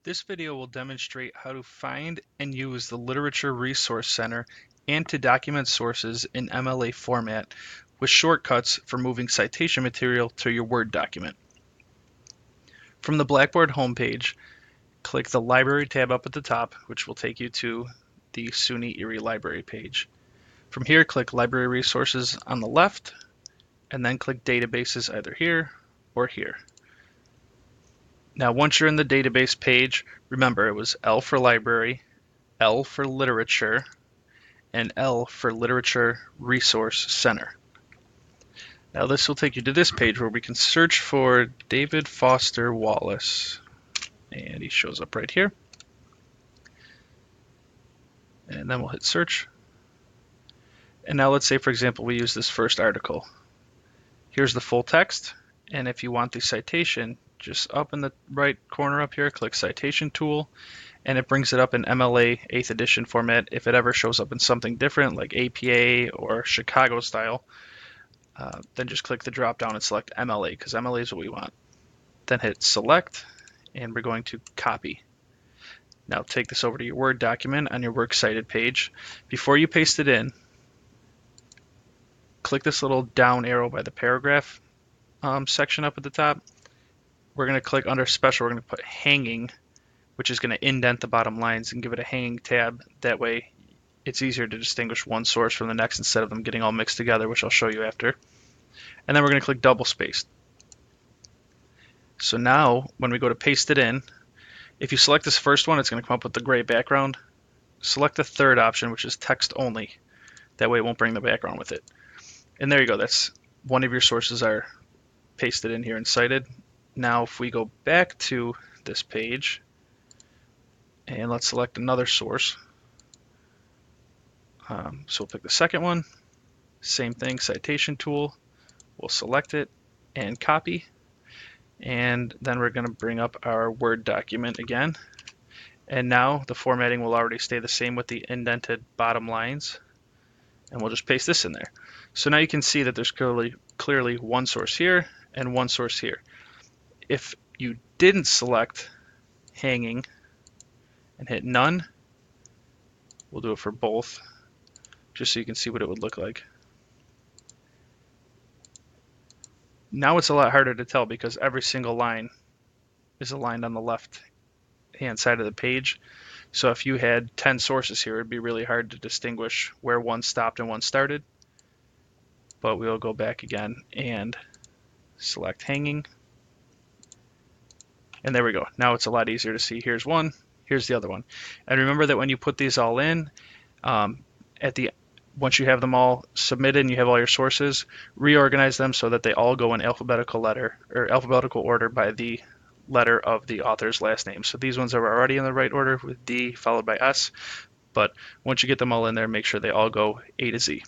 This video will demonstrate how to find and use the Literature Resource Center and to document sources in MLA format with shortcuts for moving citation material to your Word document. From the Blackboard homepage, click the Library tab up at the top, which will take you to the SUNY Erie Library page. From here, click Library Resources on the left, and then click Databases either here or here. Now, once you're in the database page, remember it was L for Library, L for Literature, and L for Literature Resource Center. Now this will take you to this page where we can search for David Foster Wallace. And he shows up right here. And then we'll hit search. And now let's say, for example, we use this first article. Here's the full text. And if you want the citation, just up in the right corner up here, click Citation Tool, and it brings it up in MLA 8th edition format. If it ever shows up in something different, like APA or Chicago style, then just click the drop down and select MLA, because MLA is what we want. Then hit Select, and we're going to copy. Now take this over to your Word document on your Works Cited page. Before you paste it in, click this little down arrow by the paragraph section up at the top. We're going to click under Special, we're going to put Hanging, which is going to indent the bottom lines and give it a hanging tab. That way it's easier to distinguish one source from the next instead of them getting all mixed together, which I'll show you after. And then we're going to click double spaced. So now when we go to paste it in, if you select this first one, it's going to come up with the gray background. Select the third option, which is text only. That way it won't bring the background with it. And there you go. That's one of your sources are pasted in here and cited. Now if we go back to this page, and let's select another source. So we'll pick the second one. Same thing, Citation Tool. We'll select it and copy. And then we're going to bring up our Word document again. And now the formatting will already stay the same with the indented bottom lines. And we'll just paste this in there. So now you can see that there's clearly one source here and one source here. If you didn't select Hanging and hit None, we'll do it for both, just so you can see what it would look like. Now it's a lot harder to tell because every single line is aligned on the left hand side of the page. So if you had 10 sources here, it'd be really hard to distinguish where one stopped and one started. But we'll go back again and select Hanging. And there we go. Now it's a lot easier to see. Here's one, here's the other one. And remember that when you put these all in, once you have them all submitted and you have all your sources, reorganize them so that they all go in alphabetical order by the letter of the author's last name. So these ones are already in the right order with D followed by S, but once you get them all in there, make sure they all go A to Z.